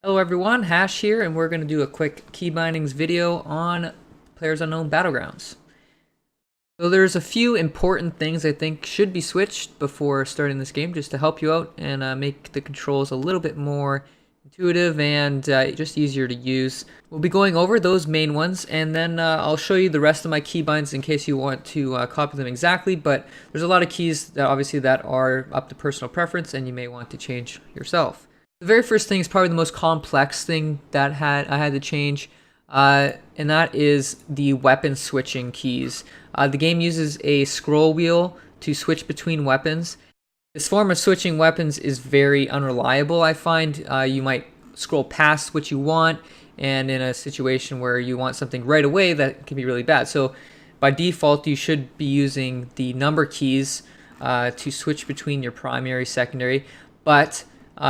Hello everyone, Hash here, and we're going to do a quick Keybindings video on PlayerUnknown Battlegrounds. So there's a few important things I think should be switched before starting this game just to help you out and make the controls a little bit more intuitive and just easier to use. We'll be going over those main ones, and then I'll show you the rest of my keybinds in case you want to copy them exactly, but there's a lot of keys that obviously that are up to personal preference and you may want to change yourself. The very first thing is probably the most complex thing that I had to change, and that is the weapon switching keys. The game uses a scroll wheel to switch between weapons. This form of switching weapons is very unreliable, I find. You might scroll past what you want, and in a situation where you want something right away, that can be really bad. So by default, you should be using the number keys to switch between your primary, secondary, but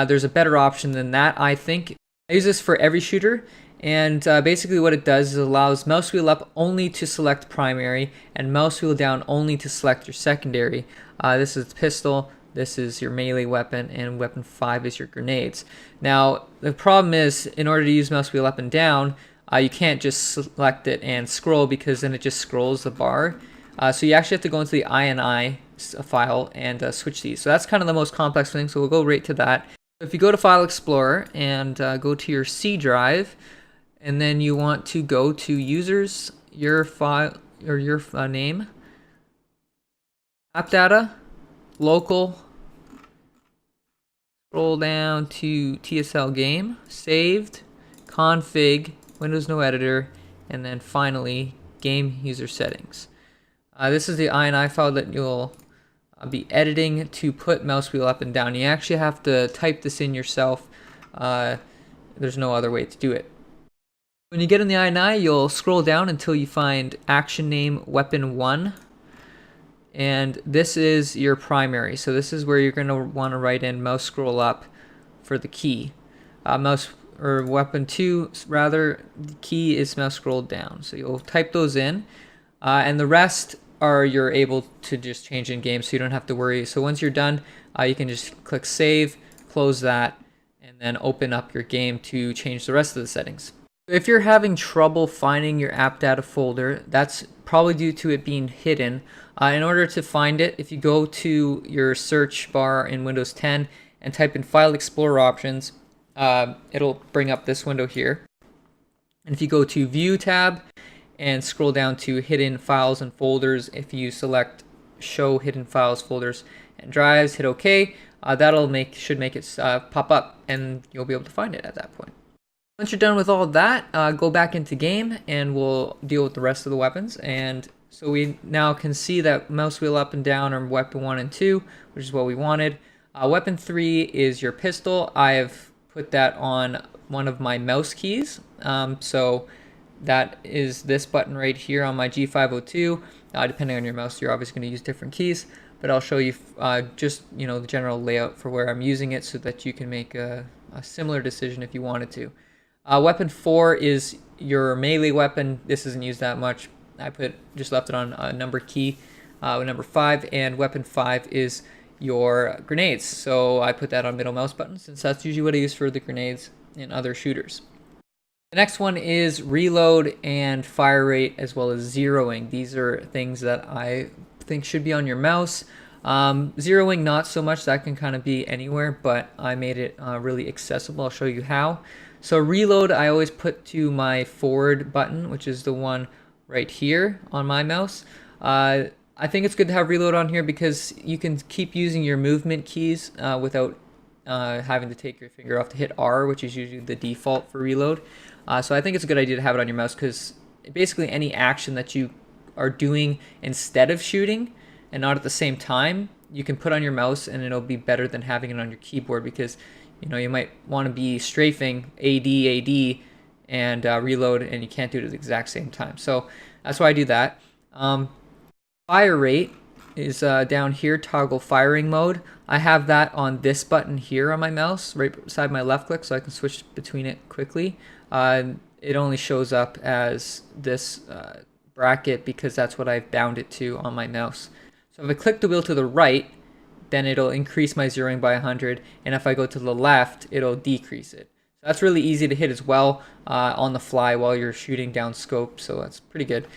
there's a better option than that, I think. I use this for every shooter, and basically what it does is it allows mouse wheel up only to select primary and mouse wheel down only to select your secondary. This is the pistol, this is your melee weapon, and weapon 5 is your grenades. Now, the problem is, in order to use mouse wheel up and down, you can't just select it and scroll because then it just scrolls the bar. So you actually have to go into the INI file and switch these. So that's kind of the most complex thing, so we'll go right to that. If you go to File Explorer and go to your C drive, and then you want to go to Users, your file or your name, App Data, Local, scroll down to TSL Game, Saved, Config, Windows No Editor, and then finally Game User Settings. This is the INI file that you'll be editing to put mouse wheel up and down. You actually have to type this in yourself. There's no other way to do it. When you get in the INI, you'll scroll down until you find action name weapon 1, and this is your primary. So this is where you're going to want to write in mouse scroll up for the key. Weapon 2 rather, the key is mouse scroll down. So you'll type those in, and the rest you're able to just change in game, so you don't have to worry. So once you're done, you can just click save, close that, and then open up your game to change the rest of the settings. If you're having trouble finding your app data folder, that's probably due to it being hidden. In order to find it, if you go to your search bar in Windows 10 and type in File Explorer options, it'll bring up this window here. And if you go to View tab and scroll down to Hidden Files and Folders, if you select Show Hidden Files, Folders, and Drives, hit OK, should make it pop up, and you'll be able to find it at that point. Once you're done with all that, go back into game, and we'll deal with the rest of the weapons. And so we now can see that mouse wheel up and down are weapon 1 and 2, which is what we wanted. Weapon 3 is your pistol. I've put that on one of my mouse keys. So that is this button right here on my G502. Depending on your mouse, you're obviously going to use different keys, but I'll show you just the general layout for where I'm using it so that you can make a similar decision if you wanted to. Weapon 4 is your melee weapon. This isn't used that much. I just left it on a number key, number 5, and weapon 5 is your grenades. So I put that on middle mouse button since that's usually what I use for the grenades in other shooters. The next one is reload and fire rate, as well as zeroing. These are things that I think should be on your mouse. Zeroing, not so much. That can kind of be anywhere, but I made it really accessible. I'll show you how. So reload, I always put to my forward button, which is the one right here on my mouse. I think it's good to have reload on here because you can keep using your movement keys without having to take your finger off to hit R, which is usually the default for reload. So I think it's a good idea to have it on your mouse because basically any action that you are doing instead of shooting and not at the same time, you can put on your mouse, and it'll be better than having it on your keyboard because you might want to be strafing AD and reload, and you can't do it at the exact same time. So that's why I do that. Fire rate is down here, toggle firing mode. I have that on this button here on my mouse, right beside my left click, so I can switch between it quickly. It only shows up as this bracket because that's what I've bound it to on my mouse. So if I click the wheel to the right, then it'll increase my zeroing by 100, and if I go to the left, it'll decrease it. So that's really easy to hit as well on the fly while you're shooting down scope, so that's pretty good.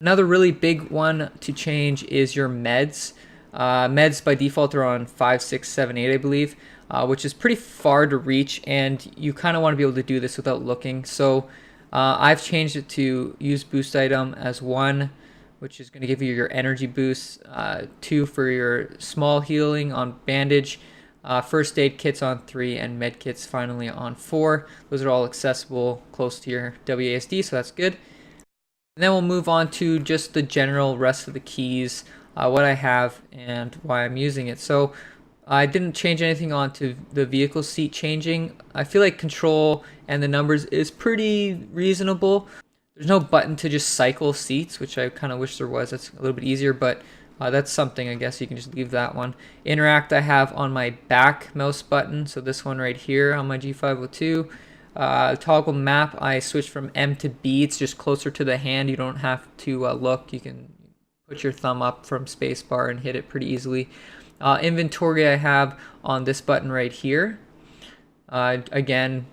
Another really big one to change is your meds. Meds by default are on 5, 6, 7, 8, I believe, which is pretty far to reach, and you kind of want to be able to do this without looking. So I've changed it to use boost item as 1, which is going to give you your energy boost, 2 for your small healing on bandage, first aid kits on 3, and med kits finally on 4. Those are all accessible close to your WASD, so that's good. And then we'll move on to just the general rest of the keys, what I have and why I'm using it. So I didn't change anything onto the vehicle seat changing. I feel like control and the numbers is pretty reasonable. There's no button to just cycle seats, which I kind of wish there was. That's a little bit easier, but that's something, I guess you can just leave that one. Interact I have on my back mouse button, so this one right here on my G502. Toggle map, I switched from M to B. It's just closer to the hand. You don't have to look. You can put your thumb up from spacebar and hit it pretty easily. Inventory I have on this button right here. Again,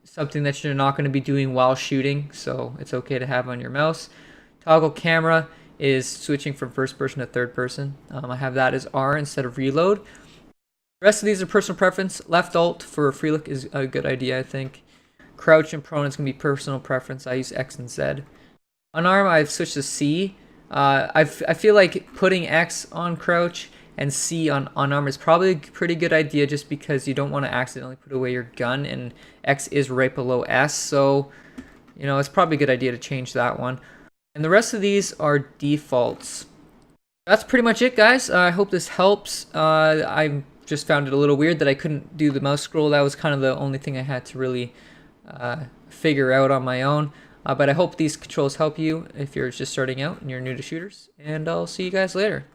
something that you're not going to be doing while shooting, so it's okay to have on your mouse. Toggle camera is switching from first person to third person. I have that as R instead of reload. The rest of these are personal preference. Left alt for free look is a good idea, I think. Crouch and prone is going to be personal preference. I use X and Z. Unarm, I've switched to C. I feel like putting X on crouch and C on unarm is probably a pretty good idea, just because you don't want to accidentally put away your gun, and X is right below S, so you know it's probably a good idea to change that one. And the rest of these are defaults. That's pretty much it, guys. I hope this helps. I just found it a little weird that I couldn't do the mouse scroll. That was kind of the only thing I had to really figure out on my own. But I hope these controls help you if you're just starting out and you're new to shooters. And I'll see you guys later.